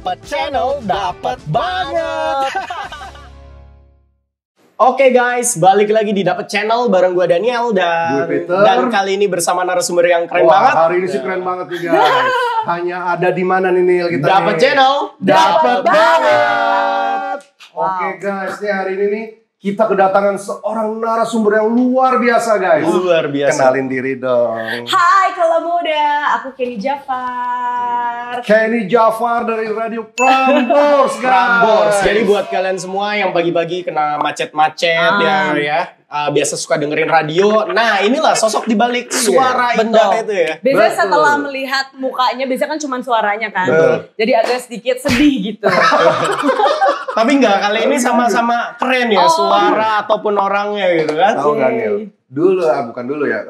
Dapat channel, dapat banget. Oke guys, balik lagi di Dapat Channel bareng gue Daniel dan Peter. Dan kali ini bersama narasumber yang keren banget. Hari ini sih keren banget nih guys. Hanya ada di mana nih Nil kita? Dapat Channel, dapat banget. Oke guys, nih hari ini nih kita kedatangan seorang narasumber yang luar biasa guys. Luar biasa. Kenalin diri dong. Hai Kala Muda, aku Kenny Jafar. Kenny Jafar dari Radio Prambors guys. Prambors. Jadi buat kalian semua yang pagi-pagi kena macet-macet ya, biasa suka dengerin radio. Nah, inilah sosok di balik suara indah itu ya. Biasanya Betul. setelah melihat mukanya, biasanya kan cuma suaranya kan. Betul. Jadi agak sedikit sedih gitu. Tapi enggak, kali ini sama-sama keren ya, suara ataupun orangnya gitu kan. Tahu nggak Nil? Dulu, bukan dulu ya.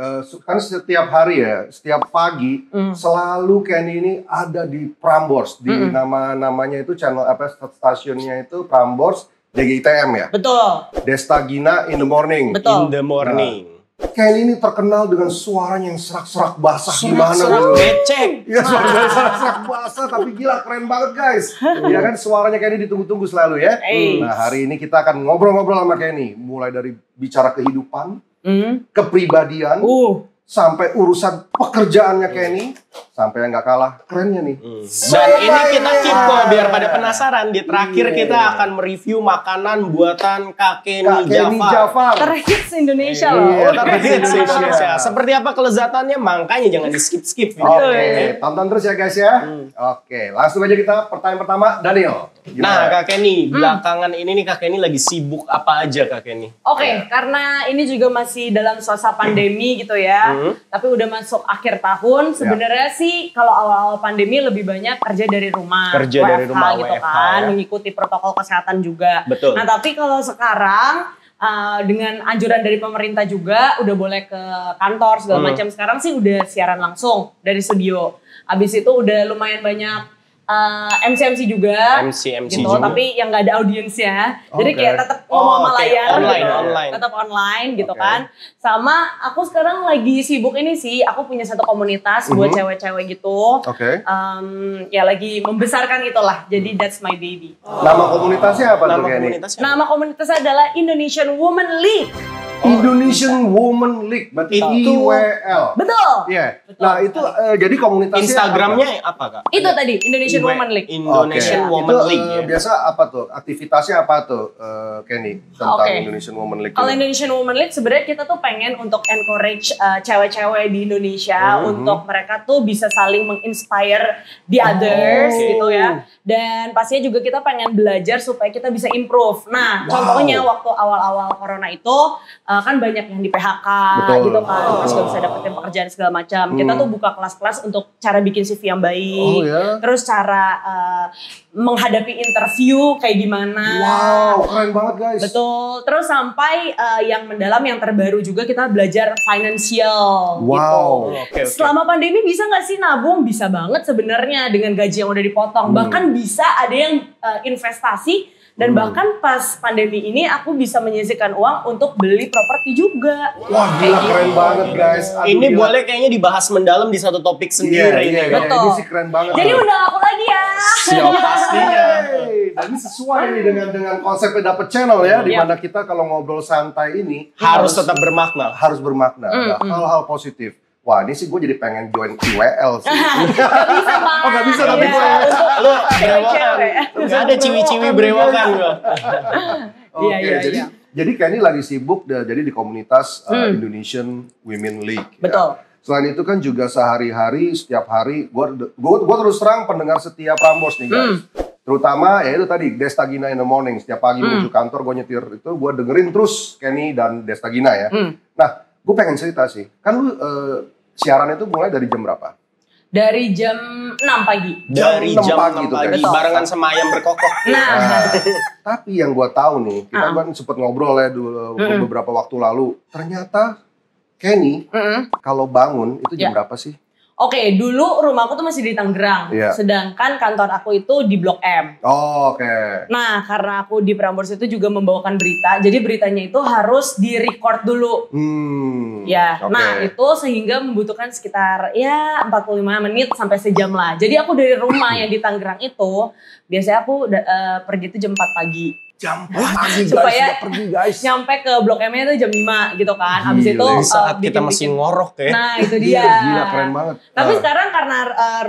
Kan setiap hari ya, setiap pagi selalu Kenny ini ada di Prambors. Di namanya itu channel stasiunnya itu Prambors DGITM ya. Betul. Destagina in the morning. Betul. In the morning. Kenny ini terkenal dengan suaranya yang serak-serak basah gimana Serak gitu. becek. Iya suaranya serak-serak basah tapi gila keren banget guys. Iya kan suaranya Kenny ditunggu-tunggu selalu ya. Nah hari ini kita akan ngobrol-ngobrol sama Kenny. Mulai dari bicara kehidupan, kepribadian, sampai urusan pekerjaannya Kenny, sampai yang nggak kalah kerennya nih. Dan ini kita keep kok biar pada penasaran. Di terakhir kita akan mereview makanan buatan Kak Kenny Jafar. Terhits Indonesia loh. Iya, Terhits Indonesia. Seperti apa kelezatannya? Makanya jangan di skip-skip. Oke, tonton terus ya guys ya. Oke, langsung aja kita pertanyaan pertama, Daniel. Nah, Kak Kenny, belakangan ini nih Kak Kenny lagi sibuk apa aja Kak Kenny? Oke, karena ini juga masih dalam suasana pandemi gitu ya. Tapi udah masuk akhir tahun. Sebenarnya sih kalau awal-awal pandemi lebih banyak kerja dari rumah. Kerja dari rumah, gitu WFH, kan. ya. Mengikuti protokol kesehatan juga. Betul. Nah, tapi kalau sekarang dengan anjuran dari pemerintah juga udah boleh ke kantor segala macam. Sekarang sih udah siaran langsung dari studio. Habis itu udah lumayan banyak MC juga, MC gitu, juga. tapi yang nggak ada audiensnya. Jadi Oke. kayak tetap ngomong sama layar, Online, gitu. online. Tetap online gitu Oke. kan. Sama aku sekarang lagi sibuk ini sih, aku punya satu komunitas buat cewek-cewek gitu. Oke. Ya lagi membesarkan itulah, jadi that's my baby. Nama komunitasnya apa tuh Nama Kenny? komunitasnya? Nama komunitasnya adalah Indonesian Women League. Indonesian Women League, berarti Itu- IWL. Betul. Iya. Nah itu jadi komunitasnya Instagramnya apa Kak? Itu tadi Indonesian Women League. Indonesian Oke. Women Itu, League ya. biasa apa tuh? Aktivitasnya apa tuh, Kenny? Tentang Oke. Indonesian Women League. Kalau ini? Indonesian Women League sebenarnya kita tuh pengen untuk encourage cewek-cewek di Indonesia untuk mereka tuh bisa saling menginspire the others gitu ya. Dan pastinya juga kita pengen belajar supaya kita bisa improve. Nah, contohnya waktu awal-awal corona itu kan banyak yang di PHK Betul. gitu kan, terus gak bisa dapetin pekerjaan segala macam. Kita tuh buka kelas-kelas untuk cara bikin CV yang baik, Oh, ya? terus cara menghadapi interview kayak gimana. Wow, keren banget guys. Betul. Terus sampai yang mendalam, yang terbaru juga kita belajar financial Wow. gitu. Oke. Selama pandemi bisa nggak sih nabung? Bisa banget sebenarnya dengan gaji yang udah dipotong. Bahkan bisa ada yang investasi. Dan bahkan pas pandemi ini aku bisa menyisihkan uang untuk beli properti juga. Wah gila keren banget guys. Aduh, Ini gila. boleh kayaknya dibahas mendalam di satu topik Iya, sendiri iya, ini. iya. Kak. Betul. Ini sih keren banget. Jadi undang aku lagi ya. Siap pastinya. Hey, dan ini sesuai nih dengan konsepnya Dapat Channel ya, di mana kita kalau ngobrol santai ini Harus tetap bermakna. harus bermakna, ada hal-hal positif. Wah ini sih gue jadi pengen join IWL sih. Oh nggak bisa tapi gue. Lu brewokan. Gak ada ciwi-ciwi brewokan gua. Oke, Iya, jadi Kenny lagi sibuk jadi di komunitas Indonesian Women League. ya. Betul. Selain itu kan juga sehari-hari, setiap hari, gue terus terang pendengar setia Prambors nih guys. Terutama ya itu tadi Destagina in the morning. Setiap pagi menuju kantor gue nyetir itu gue dengerin terus Kenny dan Destagina ya. Nah, gue pengen cerita sih. Kan lu siaran itu mulai dari jam berapa? Dari jam 6 pagi. Dari Jam jam 6 pagi 6 tuh, pagi guys. barengan sama ayam berkokok. Nah, Tapi yang gue tahu nih, kita kan sempet ngobrol ya dulu beberapa waktu lalu. Ternyata Kenny kalau bangun itu jam berapa sih? Oke, dulu rumahku tuh masih di Tangerang. Iya. Sedangkan kantor aku itu di Blok M. Oh, oke. Nah, karena aku di Prambors itu juga membawakan berita, jadi beritanya itu harus di-record dulu. Ya, oke. nah itu sehingga membutuhkan sekitar ya 45 menit sampai sejam lah. Jadi aku dari rumah yang di Tangerang itu, biasanya aku pergi itu jam 4 pagi. Jam pagi guys, Supaya sudah pergi guys. Nyampe ke Blok M-nya itu jam 5 gitu kan. Habis Gila. itu Di saat kita masih bikin-bikin. ngorok ya. Nah, itu dia. Gila, keren banget. Tapi sekarang karena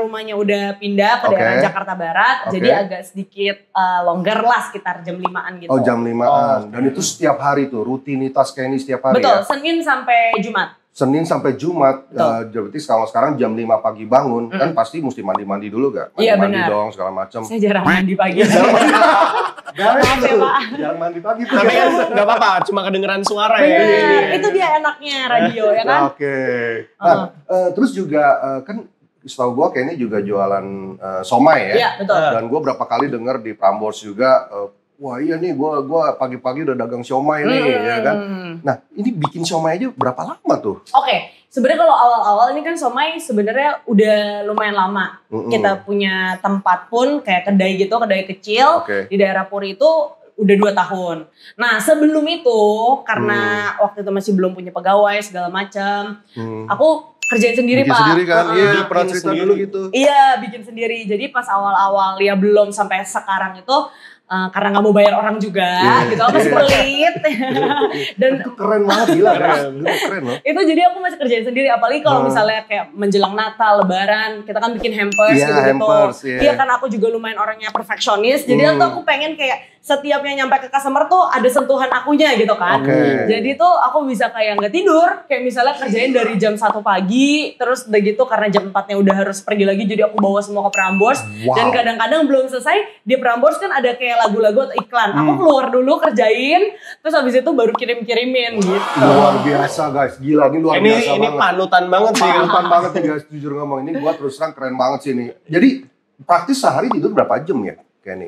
rumahnya udah pindah ke Oke. daerah Jakarta Barat, Oke. jadi agak sedikit longgar lah sekitar jam 5-an gitu. Oh, jam 5-an. Dan itu setiap hari tuh, rutinitas Kenny setiap hari Betul, ya? Senin sampai Jumat. Senin sampai Jumat, Betul. berarti kalau sekarang jam 5 pagi bangun, kan pasti mesti mandi-mandi dulu gak? Iya, Mandi benar. dong, segala macam. Saya jarang mandi pagi. Jarang mandi Maaf ya, Pak. Jarang mandi pagi tuh. Tapi kan guys. nggak apa-apa, cuma kedengeran suara ya. Bener, itu dia enaknya radio ya kan. Oke. Nah, terus juga kan setahu gue Kenny juga jualan somai ya. Iya, betul. Dan gue berapa kali dengar di Prambors juga, wah iya nih gue pagi-pagi udah dagang somai nih, ya kan. Nah, ini bikin somai aja berapa lama tuh? Oke, sebenarnya kalau awal-awal ini kan somai sebenarnya udah lumayan lama. Kita punya tempat pun kayak kedai gitu, kedai kecil Oke. di daerah Puri itu udah 2 tahun. Nah sebelum itu karena waktu itu masih belum punya pegawai segala macam, aku kerjain sendiri Bikin Pak. sendiri kan? Iya, pernah bikin cerita sendiri. dulu gitu. Iya bikin sendiri. Jadi pas awal-awal ya belum sampai sekarang itu karena nggak mau bayar orang juga, gitu aku masih pelit. Dan Itu keren banget, gila keren. Keren loh. itu jadi aku masih kerjain sendiri, apalagi kalau misalnya kayak menjelang Natal, Lebaran, kita kan bikin hampers Iya, gitu-gitu. hampers, iya. Iya kan aku juga lumayan orangnya perfeksionis, jadi tuh aku pengen kayak setiapnya nyampe ke customer tuh ada sentuhan akunya gitu kan. Oke. Jadi tuh aku bisa kayak nggak tidur, kayak misalnya kerjain dari jam 1 pagi, terus udah gitu karena jam 4-nya udah harus pergi lagi, jadi aku bawa semua ke Prambors. Wow. Dan kadang-kadang belum selesai, di Prambors kan ada kayak lagu-lagu atau iklan. Aku keluar dulu kerjain, terus habis itu baru kirim-kirimin gitu. Luar biasa guys, gila ini luar biasa Ini banget. panutan banget sih. Panutan banget nih guys, jujur ngomong ini gua terus terang keren banget sih ini. Jadi praktis sehari tidur berapa jam ya, Kenny?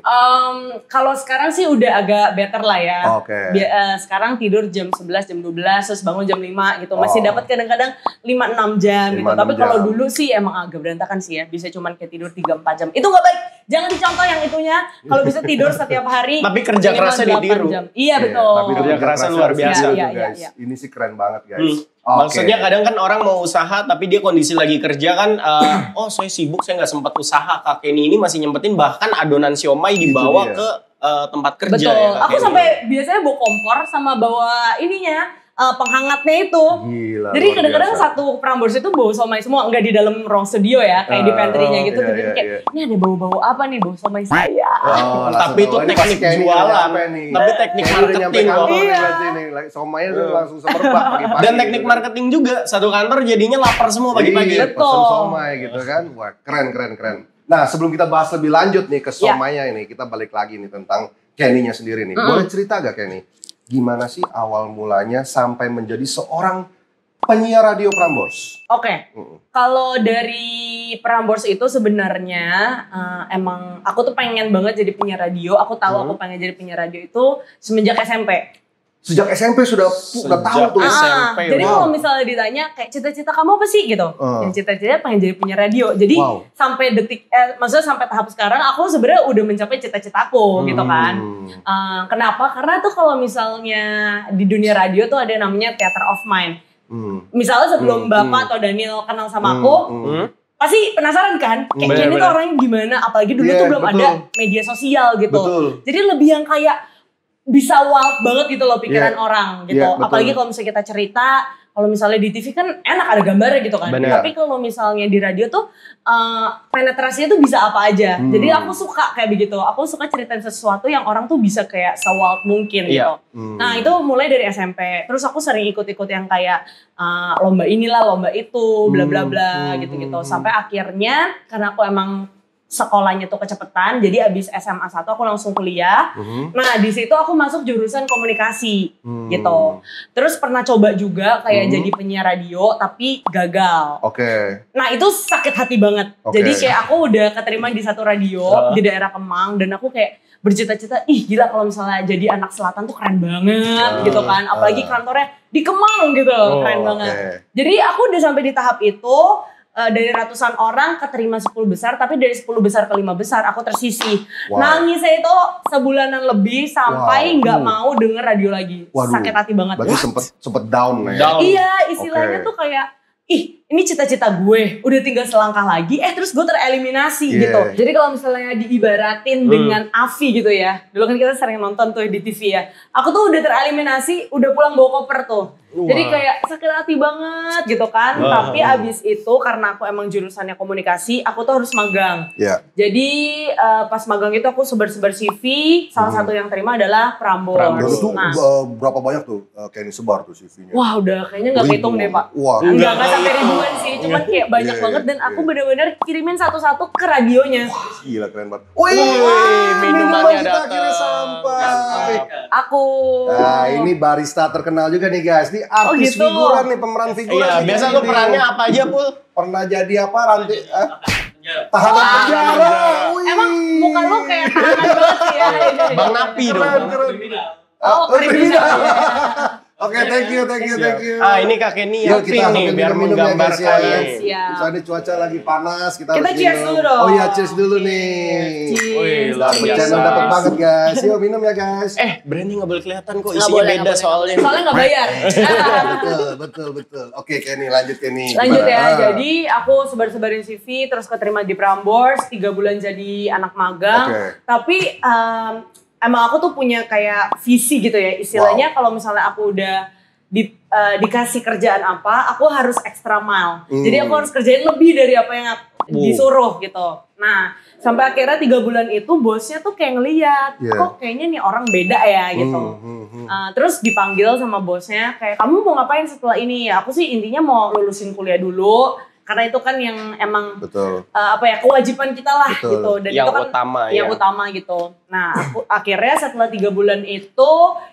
Kalau sekarang sih udah agak better lah ya. Oke. Sekarang tidur jam 11, jam 12, terus bangun jam 5 gitu. Masih dapat kadang-kadang 5-6 jam gitu. 5-6 Tapi kalau jam. dulu sih emang agak berantakan sih ya. Bisa cuman kayak tidur 3-4 jam. Itu nggak baik. Jangan dicontoh yang itunya. Kalau bisa tidur setiap hari. Tapi kerja minimal kerasnya 8 ditiru. jam. Iya betul. Tapi Kerja kerasnya luar biasa. Iya, Iya, guys. iya. Ini sih keren banget guys. Maksudnya kadang kan orang mau usaha tapi dia kondisi lagi kerja kan, oh saya sibuk saya nggak sempat usaha. Kak Kenny ini masih nyempetin bahkan adonan siomay dibawa dia. ke tempat kerja. Betul. Ya, Kak Aku Kenny. sampai biasanya bawa kompor sama bawa ininya. Penghangatnya itu. Gila. Jadi luar kadang-kadang biasa. satu Prambors itu bau somai semua, nggak di dalam ruang studio ya, kayak di pantry-nya gitu. iya, Jadi iya, kayak iya. ini ada bau-bau apa nih, bau somai saya. Oh, Tapi itu langsung tahu, ini teknik pasti Kenny jualan. nyampe nih. Tapi teknik Kenny udah nyampe marketing kantor loh. nih, Iya. berarti nih. Somanya tuh langsung semerbak pagi-pagi. Dan teknik marketing juga, satu kantor jadinya lapar semua pagi-pagi. Iya, Betul. pesen somai gitu kan. Wah, keren. Nah, sebelum kita bahas lebih lanjut nih ke somainya ini, kita balik lagi nih tentang Kenny-nya sendiri nih. Boleh cerita gak Kenny? Gimana sih awal mulanya sampai menjadi seorang penyiar radio Prambors? Oke, kalau dari Prambors itu sebenarnya emang aku tuh pengen banget jadi penyiar radio. Aku tahu aku pengen jadi penyiar radio itu semenjak SMP. Sejak SMP sudah tahu tuh. SMP, Jadi wow. kalau misalnya ditanya kayak cita-cita kamu apa sih gitu, yang cita-cita pengen jadi penyiar radio. Jadi Wow. sampai maksudnya sampai tahap sekarang aku sebenarnya udah mencapai cita-citaku gitu kan. Kenapa? Karena tuh kalau misalnya di dunia radio tuh ada namanya theater of mind. Misalnya sebelum Bapak atau Daniel kenal sama aku, pasti penasaran kan? Kayak Bener, Kenny tuh bener. orangnya gimana? Apalagi dulu Iya, tuh belum betul. ada media sosial gitu. Betul. Jadi lebih yang kayak bisa wild banget gitu loh pikiran Iya. orang gitu. Iya, betul. Apalagi kalau misalnya kita cerita, kalau misalnya di TV kan enak ada gambarnya gitu kan. Bener. Tapi kalau misalnya di radio tuh penetrasinya tuh bisa apa aja. Jadi aku suka kayak begitu. Aku suka ceritain sesuatu yang orang tuh bisa kayak se-wild mungkin Iya. gitu. Nah itu mulai dari SMP. Terus aku sering ikut-ikut yang kayak lomba inilah, lomba itu, bla bla bla gitu-gitu. Sampai akhirnya karena aku emang sekolahnya tuh kecepetan, jadi abis SMA 1 aku langsung kuliah. Nah di situ aku masuk jurusan komunikasi gitu. Terus pernah coba juga kayak jadi penyiar radio, tapi gagal. Oke. Nah itu sakit hati banget. Oke. Jadi kayak aku udah keterima di satu radio di daerah Kemang, dan aku kayak bercita-cita, ih gila kalau misalnya jadi anak selatan tuh keren banget gitu kan. Apalagi kantornya di Kemang gitu, keren banget. Jadi aku udah sampai di tahap itu. dari ratusan orang keterima 10 besar, tapi dari 10 besar ke 5 besar aku tersisih. Wow. Nangisnya itu sebulanan lebih sampai nggak mau denger radio lagi. Waduh. Sakit hati banget. Berarti sempet down ya. Down. Iya, istilahnya tuh kayak ini cita-cita gue, udah tinggal selangkah lagi, terus gue tereliminasi gitu. Jadi kalau misalnya diibaratin dengan Avi gitu ya, dulu kan kita sering nonton tuh di TV ya, aku tuh udah tereliminasi, udah pulang bawa koper tuh. Jadi kayak sakit hati banget gitu kan. Tapi abis itu karena aku emang jurusannya komunikasi, aku tuh harus magang. Jadi pas magang itu aku sebar-sebar CV, salah satu yang terima adalah Prambors. Itu berapa banyak tuh kayak sebar tuh CV-nya? Wah udah kayaknya gak kehitung deh Pak. Wah. Enggak sampai ribuan sih, cuman kayak banyak banget dan aku bener-bener kirimin satu-satu ke radionya. Wah, gila keren banget. Minumannya kita akhirnya sampai. Aku. Nah, ini barista terkenal juga nih guys. Ini artis gitu. figuran nih, pemeran figuran. Iya, biasa lu perannya apa aja, Pul? Pernah jadi apa? Tahanan penjara. Emang muka lu kayak tahanan banget sih ya. Bang Napi dong. Oh, kriminal. Oke, thank you. Ini Kak Kenny yang pink nih, biar menggambarkan. Misalnya ini cuaca lagi panas, kita harus cheers minum. dulu dong. Oh iya, cheers dulu nih. Cheers. Channel dapat banget guys. Yuk minum ya guys. Branding nggak boleh kelihatan kok, isinya beda soalnya. Soalnya nggak bayar. Betul. Oke, Kenny, lanjut Kenny. Lanjut ya, jadi aku sebar-sebarin CV, terus keterima di Prambors, 3 bulan jadi anak magang. Tapi emang aku tuh punya kayak visi gitu ya, istilahnya kalau misalnya aku udah dikasih kerjaan apa, aku harus extra mile. Jadi aku harus kerjain lebih dari apa yang disuruh gitu. Nah, sampai akhirnya 3 bulan itu bosnya tuh kayak ngeliat, kok kayaknya nih orang beda ya gitu. Terus dipanggil sama bosnya, kayak kamu mau ngapain setelah ini ya? Aku sih intinya mau lulusin kuliah dulu. Karena itu kan yang emang kewajiban kita lah gitu, dan yang itu kan yang utama gitu. Nah, aku akhirnya setelah 3 bulan itu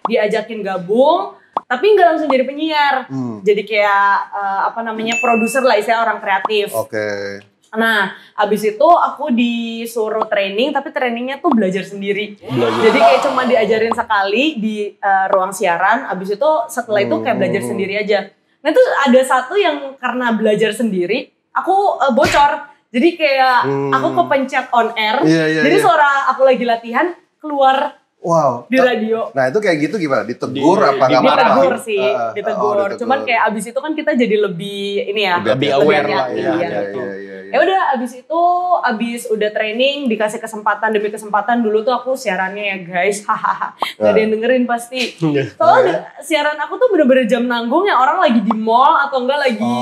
diajakin gabung, tapi nggak langsung jadi penyiar. Jadi kayak produser lah, istilah orang kreatif. Nah, abis itu aku disuruh training, tapi trainingnya tuh belajar sendiri. Jadi kayak cuma diajarin sekali di ruang siaran, abis itu setelah itu kayak belajar sendiri aja. Nah itu ada satu yang karena belajar sendiri, aku bocor. Jadi kayak aku kepencet on air, jadi suara aku lagi latihan keluar di radio. Nah itu kayak gitu gimana? Ditegur apa nggak apa-apa? Ditegur sih, ditegur. Cuman kayak abis itu kan kita jadi lebih lebih aware lah. Ya udah abis udah training, dikasih kesempatan demi kesempatan. Dulu tuh aku siarannya ya guys, nggak ada yang dengerin pasti. Soalnya siaran aku tuh bener-bener jam nanggung, yang orang lagi di mall atau enggak lagi.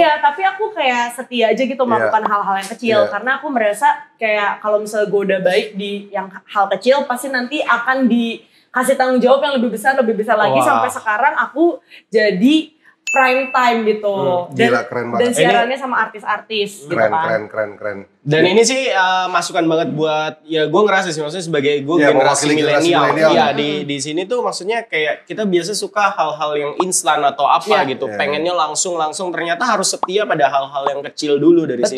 Iya, tapi aku kayak setia aja gitu melakukan hal-hal yang kecil, karena aku merasa kayak kalau misalnya gue udah baik di yang hal kecil, pasti nanti akan dikasih tanggung jawab yang lebih besar lagi. Sampai sekarang aku jadi prime time gitu. Gila, keren banget. Dan siarannya sama artis-artis gitu kan. Keren. Dan ini sih masukan banget buat, ya gue ngerasa sih, maksudnya sebagai gue generasi milenial. Iya, di sini tuh maksudnya kayak kita biasa suka hal-hal yang instan atau apa gitu. Pengennya langsung, ternyata harus setia pada hal-hal yang kecil dulu dari sini.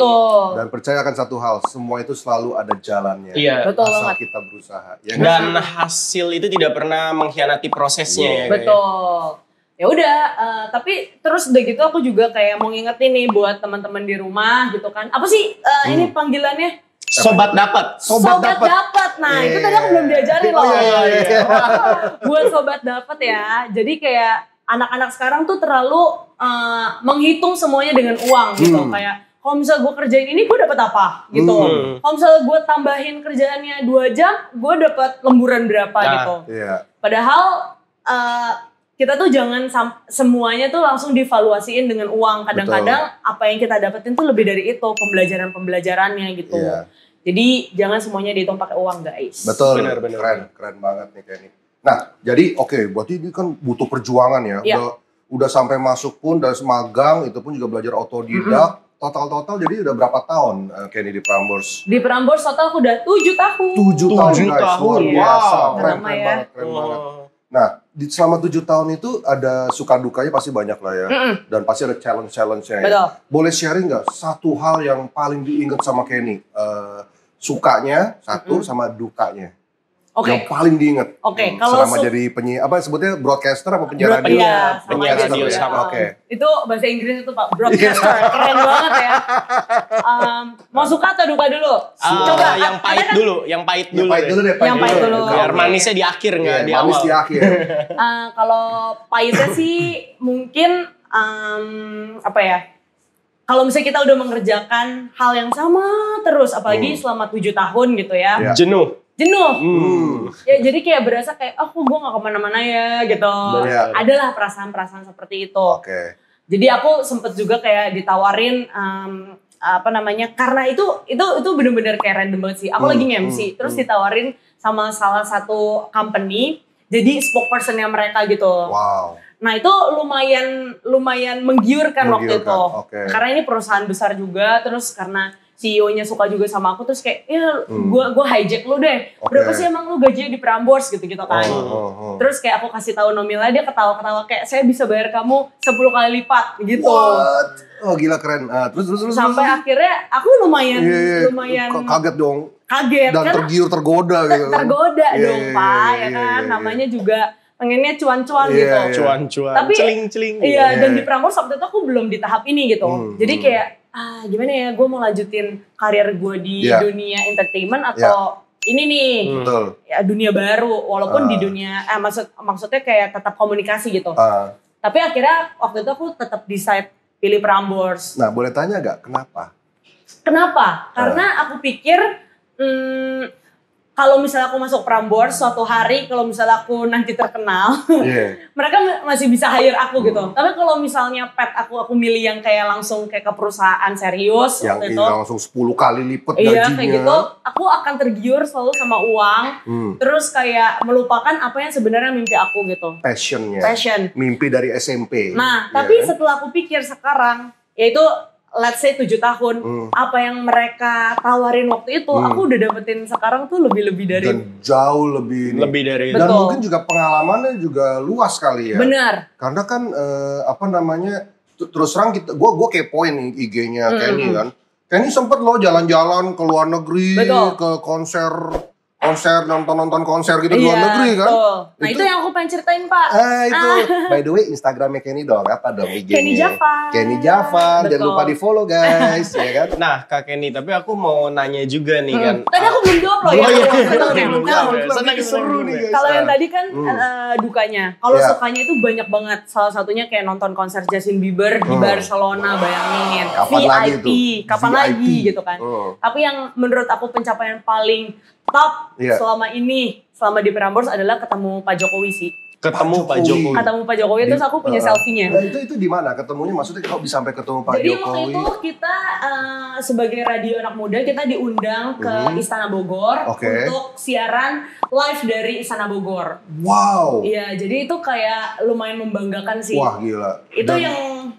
Dan percayakan satu hal, semua itu selalu ada jalannya. Iya. Betul asal banget. kita berusaha. Dan hasil itu tidak pernah mengkhianati prosesnya. Betul. Ya udah, tapi terus udah gitu aku juga kayak mau ngingetin nih buat teman-teman di rumah gitu kan. Apa sih ini panggilannya? Sobat dapat. Sobat dapat. Nah, itu tadi aku belum diajarin loh. Buat sobat dapat ya. Jadi kayak anak-anak sekarang tuh terlalu menghitung semuanya dengan uang gitu. Kayak kalau misalnya gue kerjain ini gue dapat apa gitu. Kalau misalnya gue tambahin kerjaannya 2 jam, gue dapat lemburan berapa gitu. Padahal kita tuh jangan semuanya tuh langsung divaluasiin dengan uang. Kadang-kadang apa yang kita dapetin tuh lebih dari itu, pembelajarannya gitu. Jadi jangan semuanya dihitung pakai uang guys. Betul, bener. Keren banget nih Kenny. Nah, jadi berarti ini kan butuh perjuangan ya. Udah sampai masuk pun, dari magang itu pun juga belajar otodidak. Total jadi udah berapa tahun Kenny di Prambors? Di Prambors total aku udah 7 tahun. 7 tahun guys, luar biasa. Keren banget. Nah, selama 7 tahun itu ada suka dukanya pasti banyak lah ya. Dan pasti ada challenge-nya ya. Boleh sharing nggak satu hal yang paling diingat sama Kenny? Sukanya satu sama dukanya. Yang paling diinget. Kalau selama jadi sebutnya broadcaster apa penyiar radio? Penyiar radio sama. Itu bahasa Inggris itu Pak, broadcaster. Keren banget ya. Mau suka atau duka dulu? Coba yang pahit dulu, yang pahit dulu. Yang pahit dulu. Biar manisnya di akhir nggak di awal. Manis di akhir. Kalau pahitnya sih mungkin kalau misalnya kita udah mengerjakan hal yang sama terus, apalagi selama 7 tahun gitu ya. Jenuh. Ya, jadi kayak berasa kayak, gue gak kemana-mana ya gitu. Adalah perasaan-perasaan seperti itu. Jadi aku sempet juga kayak ditawarin, karena itu bener-bener kayak random banget sih. Aku lagi nge-MC, terus ditawarin sama salah satu company, jadi spokespersonnya mereka gitu. Wow. Nah itu lumayan menggiurkan waktu itu. Karena ini perusahaan besar juga, terus karena CEO-nya suka juga sama aku, terus kayak, gue hijack lu deh. Berapa sih emang lu gajinya di Prambors gitu-gitu kan. Terus kayak aku kasih tahu nominalnya, dia ketawa-ketawa kayak, saya bisa bayar kamu 10 kali lipat gitu. What? Oh gila keren. Terus. Sampai akhirnya aku lumayan kaget dong. Kaget. Dan tergoda gitu. Tergoda dong Pak, ya kan. Namanya juga pengennya cuan-cuan gitu. Cuan-cuan. Tapi celing-celing. Iya, dan di Prambors waktu itu aku belum di tahap ini gitu. Jadi kayak gimana ya, gue mau lanjutin karir gue di dunia entertainment atau ini nih ya, dunia baru, walaupun di dunia maksudnya kayak tetap komunikasi gitu. Tapi akhirnya waktu itu aku tetap decide pilih Prambors. Nah boleh tanya gak kenapa? Karena aku pikir kalau misalnya aku masuk Prambors suatu hari, kalau misalnya aku nanti terkenal, mereka masih bisa hire aku gitu. Tapi kalau misalnya aku milih yang kayak langsung kayak ke perusahaan serius yang waktu itu, langsung 10 kali lipat gajinya. Iya kayak gitu, aku akan tergiur selalu sama uang, terus kayak melupakan apa yang sebenarnya mimpi aku gitu. Passion. Mimpi dari SMP. Nah, tapi setelah aku pikir sekarang, yaitu let's say 7 tahun, apa yang mereka tawarin waktu itu, aku udah dapetin sekarang tuh lebih-lebih dari. Dan jauh lebih dari. Dan mungkin juga pengalamannya juga luas kali ya. Benar. Karena kan terus terang gue kepoin nih IG-nya Kenny kan. Kenny sempet loh jalan-jalan ke luar negeri, ke konser, nonton konser gitu di luar negeri kan. Nah itu yang aku pengen ceritain Pak. Itu by the way Instagramnya Kenny dong, apa dong IG-nya? Kenny Jafar. Jangan lupa di follow guys, ya kan? Nah Kak Kenny, tapi aku mau nanya juga nih kan. Tadi aku belum jawab loh Senang seru nih guys. Kalau yang tadi kan dukanya, kalau sukanya itu banyak banget. Salah satunya kayak nonton konser Justin Bieber di Barcelona, bayangin. Kapan lagi gitu kan. Tapi yang menurut aku pencapaian paling top selama di Prambors adalah ketemu Pak Jokowi sih. Ketemu Pak Jokowi terus aku punya selfie-nya. Dan itu di mana ketemunya? Maksudnya kok bisa sampai ketemu Pak Jokowi? Jadi waktu itu kita sebagai radio anak muda kita diundang ke Istana Bogor untuk siaran live dari Istana Bogor. Wow. Iya, jadi itu kayak lumayan membanggakan sih. Wah gila. Itu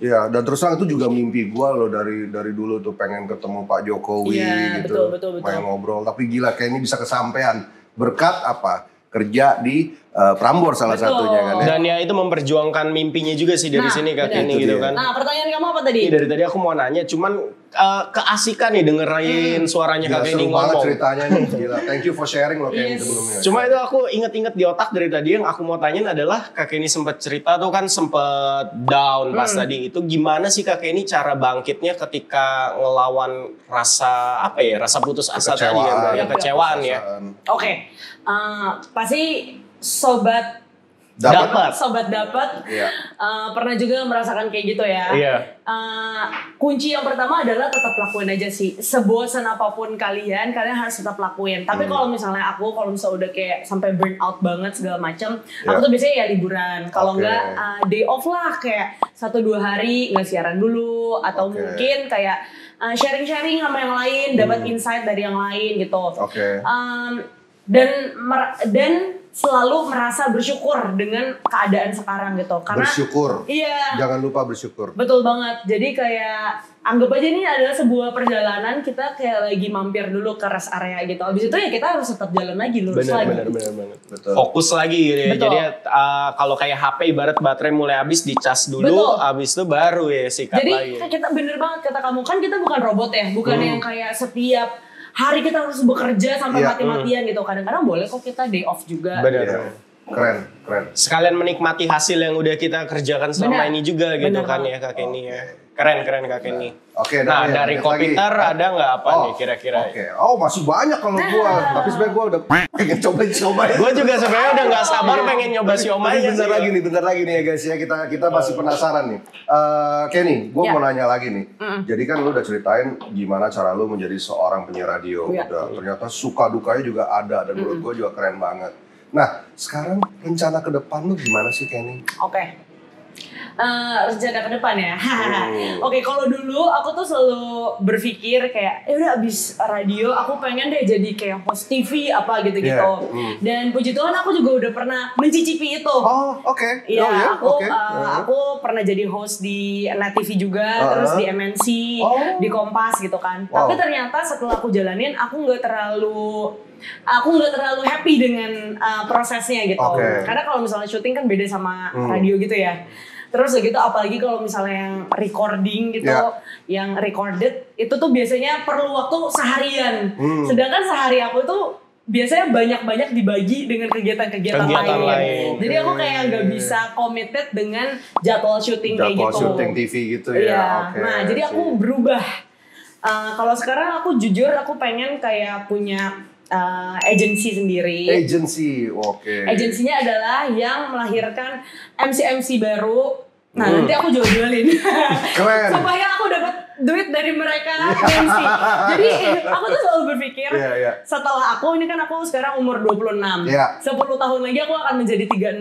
dan terus terang itu juga mimpi gue loh dari dulu tuh pengen ketemu Pak Jokowi gitu. Betul. Main ngobrol, tapi gila kayak ini bisa kesampean berkat apa? Kerja di Prambors salah satunya kan ya. Dan ya itu memperjuangkan mimpinya juga sih dari sini Kak Kenny gitu kan. Nah pertanyaan kamu apa tadi? Dari tadi aku mau nanya, cuman keasikan nih dengerin suaranya Kak Kenny ngomong. Ceritanya nih, gila. Thank you for sharing loh Kenny sebelumnya. Cuma itu aku inget-inget di otak dari tadi yang aku mau tanyain adalah Kak Kenny sempat cerita tuh kan sempat down pas tadi. Itu gimana sih Kak Kenny cara bangkitnya ketika ngelawan rasa putus asa tadi ya, kecewaan ya. Oke. Pasti sobat dapat pernah juga merasakan kayak gitu ya. Kunci yang pertama adalah tetap lakuin aja sih. Sebosan apapun kalian harus tetap lakuin. Tapi kalau misalnya udah kayak sampai burn out banget segala macam, aku tuh biasanya ya liburan. Kalau enggak day off lah, kayak 1-2 hari nggak siaran dulu, atau mungkin kayak sharing-sharing sama yang lain, dapat insight dari yang lain gitu. Dan selalu merasa bersyukur dengan keadaan sekarang gitu. Karena bersyukur. Iya. Jangan lupa bersyukur. Betul banget. Jadi kayak anggap aja ini adalah sebuah perjalanan, kita kayak lagi mampir dulu ke rest area gitu. Abis itu ya kita harus tetap jalan lagi, lurus lagi. Bener. Betul. Fokus lagi gitu ya. Betul. Jadi kalau kayak HP ibarat baterai mulai habis dicas dulu, habis itu baru ya sikat lagi. Jadi kita bener banget kata kamu, kan kita bukan robot ya, bukan yang kayak setiap hari kita harus bekerja sampai mati-matian gitu. Kadang-kadang boleh kok kita day off juga. Benar. Keren. Sekalian menikmati hasil yang udah kita kerjakan selama ini juga gitu kan ya Kak Kenny ya. Keren Kak Kenny. Oke, nah dari Kopiter ada nggak apa nih kira-kira? Masih banyak kalau gua. Tapi sebenarnya gua udah pengen coba. Gua juga sebenarnya udah nggak sabar pengen nyoba siomay. Bentar lagi nih ya guys ya. Kita masih penasaran nih. Kenny, gua mau nanya lagi nih. Jadi kan lu udah ceritain gimana cara lu menjadi seorang penyiar radio. Ternyata suka dukanya juga ada dan menurut gua juga keren banget. Nah, sekarang rencana ke depan lu gimana sih, Kenny? Rencana ke depan ya. Oke, kalau dulu aku tuh selalu berpikir kayak, ya udah abis radio, aku pengen deh jadi kayak host TV apa gitu-gitu. Dan puji Tuhan aku juga udah pernah mencicipi itu. Iya, aku pernah jadi host di Net TV juga, terus di MNC, di Kompas gitu kan. Tapi ternyata setelah aku jalanin, aku nggak terlalu happy dengan prosesnya gitu. Karena kalau misalnya syuting kan beda sama radio gitu ya. Terus gitu apalagi kalau misalnya yang recording gitu, yang recorded itu tuh biasanya perlu waktu seharian. Sedangkan sehari aku tuh biasanya banyak dibagi dengan kegiatan-kegiatan lain. Jadi aku kayak nggak bisa committed dengan jadwal syuting kayak gitu. Jadwal syuting TV gitu ya. Nah jadi aku berubah. Kalau sekarang aku jujur aku pengen kayak punya agency sendiri. Agensinya adalah yang melahirkan MC baru. Nah nanti aku jualin. Keren. Supaya aku dapat duit dari mereka MC. Jadi aku tuh selalu berpikir setelah ini kan aku sekarang umur 26. 10 tahun lagi aku akan menjadi 36.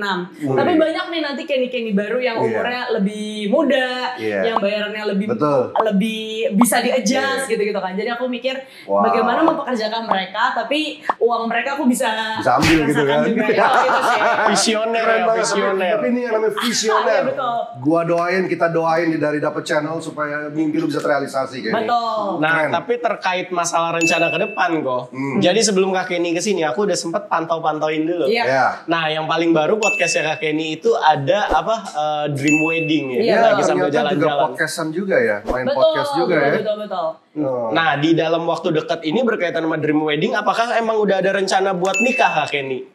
Tapi banyak nih nanti Kenny baru yang umurnya lebih muda, yang bayarannya lebih bisa di-adjust gitu kan. Jadi aku mikir bagaimana mempekerjakan mereka tapi uang mereka aku bisa ambil gitu kan. Juga, gitu sih. Visioner. Tapi ini yang namanya visioner. Gua doain, kita doain dari Dapet Channel supaya mimpi lu bisa terrealisasi kayaknya. Betul. Nah, tapi terkait masalah rencana ke depan kok. Jadi sebelum Kak Kenny kesini, aku udah sempet pantau-pantauin dulu. Nah, yang paling baru podcastnya Kak Kenny itu ada Dream Wedding ya. Lagi sambil jalan-jalan. Juga podcastan juga ya, podcast juga ya. Betul. Nah, di dalam waktu dekat ini berkaitan sama Dream Wedding, apakah emang udah ada rencana buat nikah Kak Kenny?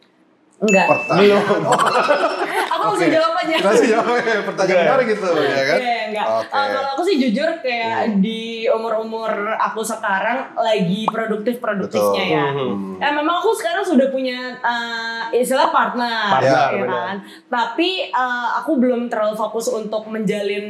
Enggak. Belum. Aku langsung jawab aja. Langsung jawab ya, pertanyaan menarik gitu ya kan? Enggak. Kalau aku sih jujur kayak di umur-umur aku sekarang lagi produktifnya ya. Memang aku sekarang sudah punya istilah partner ya kan. Tapi aku belum terlalu fokus untuk menjalin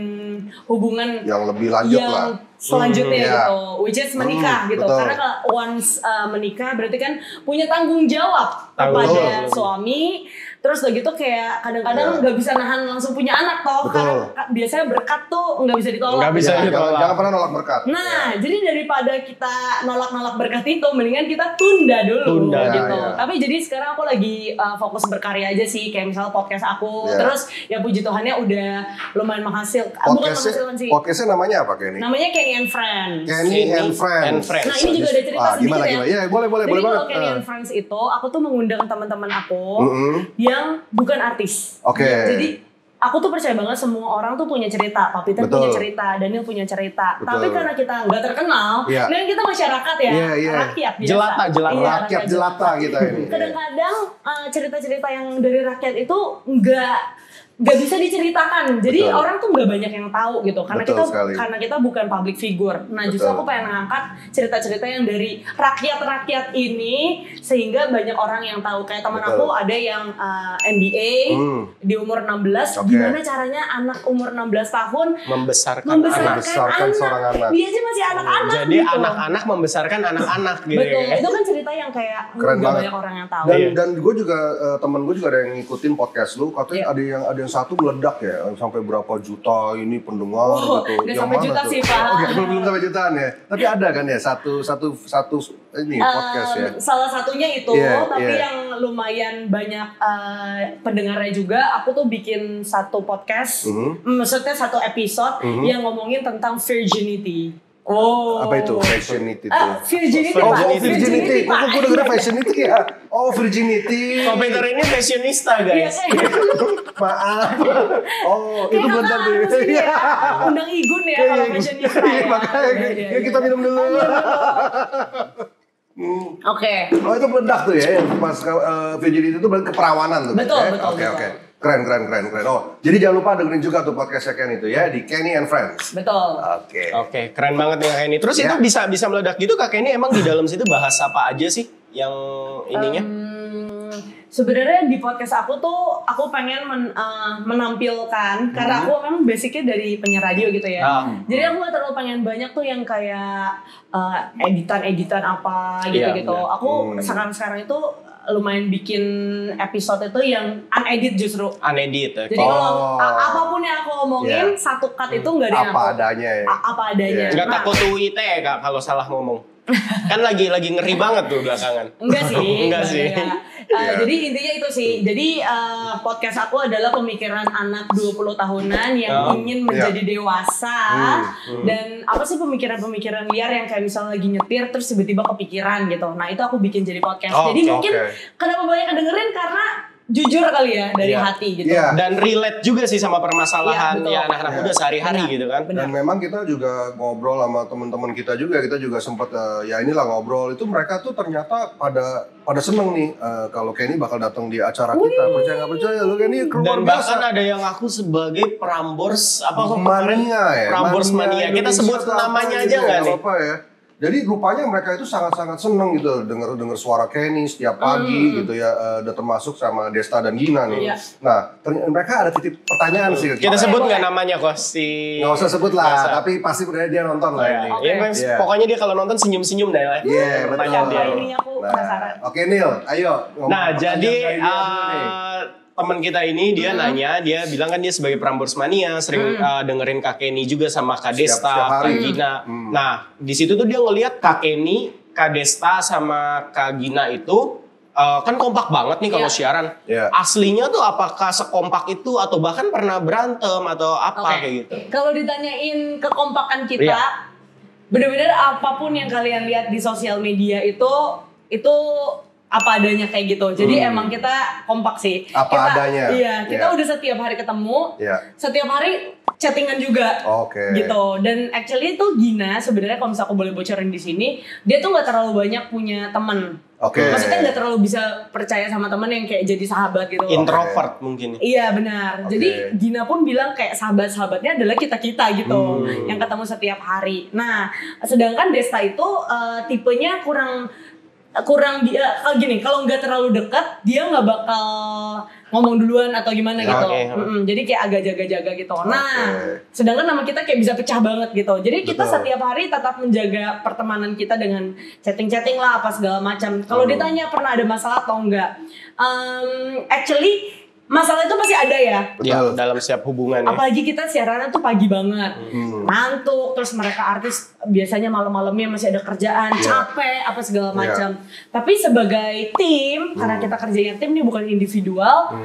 hubungan yang lebih lanjut lah. Selanjutnya gitu, which is menikah gitu. Karena kalau once menikah berarti kan punya tanggung jawab kepada suami. Terus udah gitu kayak kadang-kadang nggak bisa nahan langsung punya anak toh. Karena biasanya berkat tuh nggak bisa ditolak. Nggak bisa ditolak. Jangan pernah nolak berkat. Nah, jadi daripada kita nolak berkat itu, mendingan kita tunda dulu gitu. Tapi jadi sekarang aku lagi fokus berkarya aja sih, kayak misalnya podcast aku. Terus ya puji Tuhannya udah lumayan menghasilkan. Bukan menghasilkan sih. Podcastnya namanya apa Kenny? Namanya Kenny and Friends. Kenny and Friends. Nah ini juga ada cerita sedikit ya. Iya boleh jadi banget. Kalau Kenny and Friends itu, aku tuh mengundang teman-teman aku yang bukan artis. Jadi aku tuh percaya banget semua orang tuh punya cerita. Pak Peter punya cerita, Daniel punya cerita. Tapi karena kita nggak terkenal, dan kita masyarakat ya, rakyat biasa. Rakyat jelata kita ini. Kadang-kadang cerita-cerita yang dari rakyat itu nggak bisa diceritakan. Jadi orang tuh nggak banyak yang tahu gitu. Karena kita bukan public figure. Nah justru aku pengen ngangkat cerita-cerita yang dari rakyat ini sehingga banyak orang yang tahu. Kayak teman aku ada yang MBA di umur 16. Gimana caranya anak umur 16 tahun membesarkan seorang anak. Dia aja masih anak-anak. Jadi gitu. Anak-anak membesarkan anak-anak gitu. Betul. Ya. Itu kan cerita yang kayak nggak banyak orang yang tahu. Dan gue juga temen gue juga ada yang ngikutin podcast lu. Katanya ada yang satu meledak ya sampai berapa juta ini pendengar gitu. Udah sampai juta sih Pak. Belum sampai jutaan ya. Tapi ada kan ya satu ini podcast ya. Salah satunya itu, tapi yang lumayan banyak pendengarnya juga. Aku tuh bikin satu podcast, maksudnya satu episode yang ngomongin tentang virginity. Apa itu virginity itu? Virginity Pak. Virginity. Kok gue denger fashionity ya? Virginity. Komputer ini fashionista guys. Maaf. Itu bentar tuh. Undang Igun ya kalau fashionista. Makanya kita minum dulu. Oke. Oh itu meledak tuh ya, pas virginity itu berarti keperawanan tuh. Betul. Oke. Keren. Oh, jadi jangan lupa dengerin juga tuh podcastnya Kenny itu ya di Kenny and Friends. Betul. Oke, keren banget nih Kak Kenny. Terus itu bisa meledak gitu Kak Kenny, emang di dalam situ bahas apa aja sih yang ininya? Sebenarnya di podcast aku tuh aku pengen menampilkan karena aku memang basicnya dari penyiar radio gitu ya. Jadi aku gak terlalu pengen banyak tuh yang kayak editan apa gitu. Aku sekarang itu lumayan bikin episode itu yang unedit justru. Unedit. Jadi kalau apapun yang aku omongin satu cut itu nggak ada yang apa adanya ya. Apa adanya. Nggak takut tweet ya Kak kalau salah ngomong. Kan lagi ngeri banget tuh belakangan. Enggak sih. Jadi intinya itu sih. Jadi podcast aku adalah pemikiran anak 20 tahunan yang ingin menjadi dewasa. Dan apa sih pemikiran-pemikiran liar yang kayak misalnya lagi nyetir terus tiba-tiba kepikiran gitu. Nah itu aku bikin jadi podcast. Jadi mungkin kenapa banyak yang dengerin karena jujur kali ya dari hati gitu. Dan relate juga sih sama permasalahan anak-anak muda sehari-hari gitu kan. Dan memang kita juga ngobrol sama teman-teman kita juga sempat ngobrol itu mereka tuh ternyata pada seneng nih kalau Kenny bakal datang di acara kita. Percaya nggak percaya lo Kenny keluar dan biasa. Bahkan ada yang aku sebagai Prambors mania. Prambors mania. Kita sebut namanya aja nggak nih? Apa ya? Jadi rupanya mereka itu sangat-sangat seneng gitu dengar suara Kenny setiap pagi gitu ya, udah termasuk sama Desta dan Gina nih. Nah, mereka ada titip pertanyaan sih. Kita sebut nggak namanya kok si? Nggak usah sebut lah, tapi pasti dia nonton lah ini. Pokoknya dia kalau nonton senyum-senyum deh lah. Pertanyaan dia. Ini aku penasaran. Oke Neil, ayo. Nah jadi teman kita ini dia nanya, dia bilang kan dia sebagai Prambors mania sering dengerin Kak Kenny juga sama Kak Desta, Kak Gina. Nah di situ tuh dia ngelihat Kak Kenny, Kak Desta sama Kak Gina itu kan kompak banget nih kalau siaran. Aslinya tuh apakah sekompak itu atau bahkan pernah berantem atau apa kayak gitu? Kalau ditanyain kekompakan kita, bener-bener apapun yang kalian lihat di sosial media itu apa adanya kayak gitu. Jadi emang kita kompak sih. Adanya. Iya, kita udah setiap hari ketemu. Setiap hari chattingan juga. Gitu. Dan actually itu Gina sebenarnya kalau misalnya aku boleh bocorin di sini, dia tuh nggak terlalu banyak punya teman. Maksudnya nggak terlalu bisa percaya sama teman yang kayak jadi sahabat gitu. Introvert mungkin. Iya benar. Jadi Gina pun bilang kayak sahabat-sahabatnya adalah kita-kita gitu, yang ketemu setiap hari. Nah, sedangkan Desta itu tipenya kurang dia gini, kalau nggak terlalu dekat dia nggak bakal ngomong duluan atau gimana gitu. Jadi kayak agak jaga-jaga gitu. Nah, sedangkan nama kita kayak bisa pecah banget gitu. Jadi kita setiap hari tetap menjaga pertemanan kita dengan chatting-chatting lah apa segala macam. Kalau ditanya pernah ada masalah atau enggak, actually masalah itu pasti ada ya. Dalam setiap hubungan ya. Apalagi kita siarannya tuh pagi banget. Ngantuk, terus mereka artis biasanya malam-malamnya masih ada kerjaan, capek, apa segala macam. Tapi sebagai tim, karena kita kerjanya tim nih bukan individual,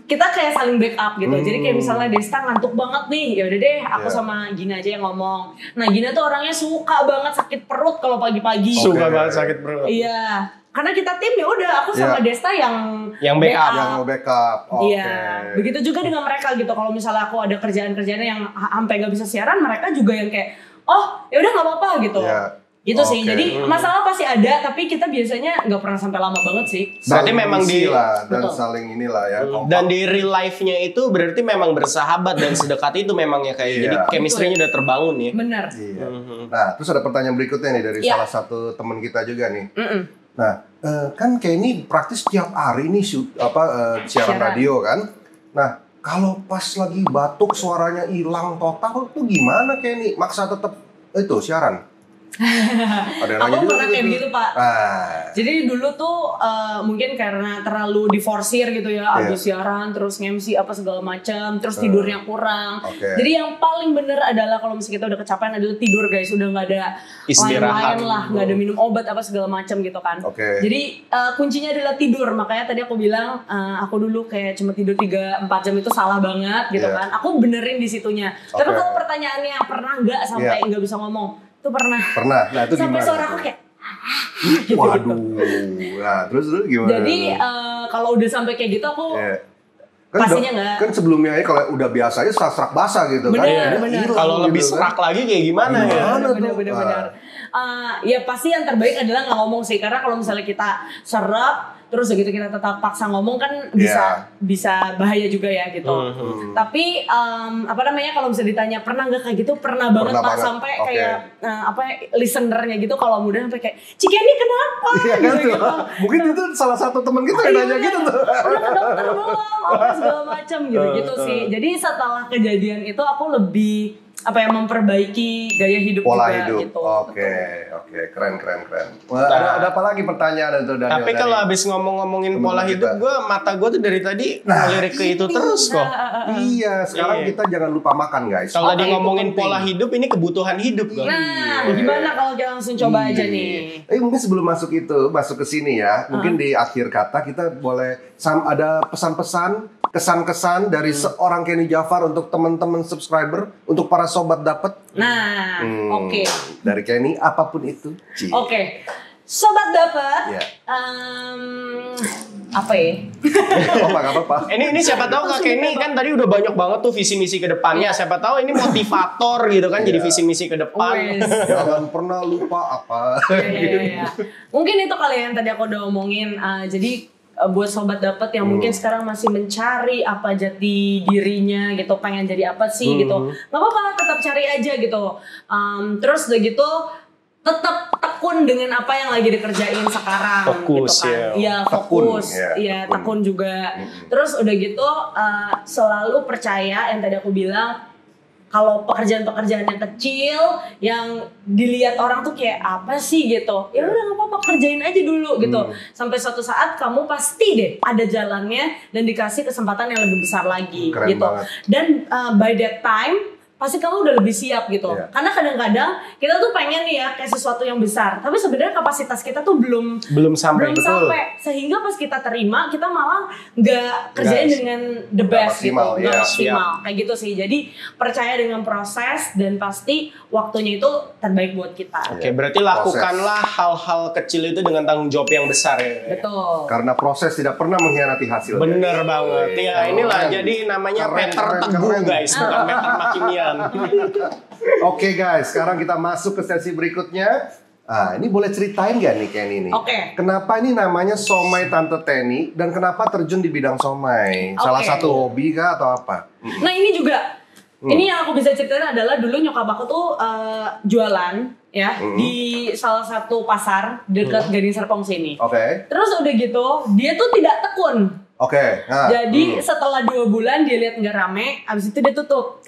kita kayak saling backup gitu. Jadi kayak misalnya Desta ngantuk banget nih, ya udah deh aku sama Gina aja yang ngomong. Nah, Gina tuh orangnya suka banget sakit perut kalau pagi-pagi. Suka banget sakit perut. Iya. Karena kita tim ya udah aku sama Desta yang backup. Yang backup. Iya. Begitu juga dengan mereka gitu. Kalau misalnya aku ada kerjaan-kerjaan yang sampai nggak bisa siaran, mereka juga yang kayak ya udah nggak apa-apa gitu. Gitu sih. Jadi masalah pasti ada, tapi kita biasanya nggak pernah sampai lama banget sih. Berarti memang dan saling inilah ya. Dan di real life-nya itu berarti memang bersahabat dan sedekat itu memang ya kayak. Jadi chemistry-nya udah terbangun ya. Bener. Nah, terus ada pertanyaan berikutnya nih dari salah satu teman kita juga nih. Nah, kan Kenny praktis tiap hari nih siaran radio kan. Nah, kalau pas lagi batuk suaranya hilang total tuh gimana Kenny? Maksa tetap itu siaran? Aku pernah kayak gitu Pak. Jadi dulu tuh mungkin karena terlalu diforsir gitu ya, abis siaran terus nge-MC apa segala macam, terus tidurnya kurang. Jadi yang paling bener adalah kalau misalnya kita udah kecapean adalah tidur guys, udah nggak ada lain-lain lah, nggak ada minum obat apa segala macam gitu kan. Jadi kuncinya adalah tidur. Makanya tadi aku bilang aku dulu kayak cuma tidur 3-4 jam itu salah banget gitu kan. Aku benerin di situnya. Tapi kalau pertanyaannya pernah nggak sampai nggak bisa ngomong? Itu pernah. Nah itu sampai gimana? Suara aku kayak gitu. Waduh. Nah terus gimana? Jadi kalau udah sampai kayak gitu aku pastinya nggak. Kan sebelumnya ya kalau udah biasanya serak basah gitu kan. Bener. Kalau lebih serak lagi kayak gimana ya? Bener. Ya pasti yang terbaik adalah nggak ngomong sih, karena kalau misalnya kita serap terus begitu kita tetap paksa ngomong kan bisa bahaya juga ya gitu. Tapi apa namanya, kalau bisa ditanya pernah nggak kayak gitu, pernah banget Pak, sampai kayak listenernya gitu kalau muda sampai kayak Cikeni kenapa gitu. Mungkin itu salah satu teman kita yang nanya gitu tuh. Udah ke dokter belum, apa segala macam gitu sih. Jadi setelah kejadian itu aku lebih memperbaiki gaya hidup pola juga hidup. gitu. Oke, keren. Wah, ada apa lagi pertanyaan itu Daniel? Tapi kalau habis ngomongin pola hidup, mata gue tuh dari tadi ngelirik ke itu terus kok. Iya, sekarang kita jangan lupa makan guys. Kalau tadi ngomongin pola hidup, ini kebutuhan hidup kan. Gimana kalau kita langsung coba aja nih? Mungkin sebelum masuk ke sini ya, mungkin di akhir kata kita boleh ada pesan-pesan, kesan-kesan dari seorang Kenny Jafar untuk teman-teman subscriber, untuk para sobat dapat. Nah, oke. Dari Kenny apapun itu. Oke. Sobat dapat. Apa ya? Gak apa-apa. Ini siapa tahu Kak Kenny kan tadi udah banyak banget tuh visi misi ke depannya. Siapa tahu ini motivator gitu kan, jadi visi misi ke depan. Jangan pernah lupa apa. Mungkin itu kali yang tadi aku udah omongin. Jadi buat sobat dapat yang mungkin sekarang masih mencari apa jati dirinya gitu, pengen jadi apa sih gitu, nggak apa-apa, tetap cari aja gitu. Terus udah gitu tetap tekun dengan apa yang lagi dikerjain sekarang. Fokus gitu kan. Iya, fokus. Iya, tekun juga. Terus udah gitu selalu percaya yang tadi aku bilang, kalau pekerjaan-pekerjaan yang kecil yang dilihat orang tuh kayak apa sih gitu, ya udah nggak apa-apa, kerjain aja dulu gitu. Sampai suatu saat kamu pasti deh ada jalannya dan dikasih kesempatan yang lebih besar lagi. Keren gitu banget. Dan by that time pasti kamu udah lebih siap gitu. Karena kadang-kadang kita tuh pengen nih ya kayak sesuatu yang besar, tapi sebenarnya kapasitas kita tuh belum sampai. Sehingga pas kita terima, kita malah nggak kerjain dengan the best maksimal, gitu, nggak maksimal kayak gitu sih. Jadi percaya dengan proses dan pasti waktunya itu terbaik buat kita. Oke, berarti lakukanlah hal-hal kecil itu dengan tanggung jawab yang besar ya. Betul. Karena proses tidak pernah mengkhianati hasil. Bener banget. Ya inilah jadi namanya Peter Teguh guys, bukan Peter Makimian. Oke guys, sekarang kita masuk ke sesi berikutnya. Ini boleh ceritain gak nih Kenny nih? Kenapa ini namanya Somai Tante Teni dan kenapa terjun di bidang somai? Salah satu hobi kah atau apa? Nah ini juga, ini yang aku bisa ceritain adalah dulu nyokap aku tuh jualan ya di salah satu pasar dekat Gading Serpong sini. Terus udah gitu, dia tuh tidak tekun. Jadi setelah 2 bulan dia lihat nggak rame, abis itu dia tutup.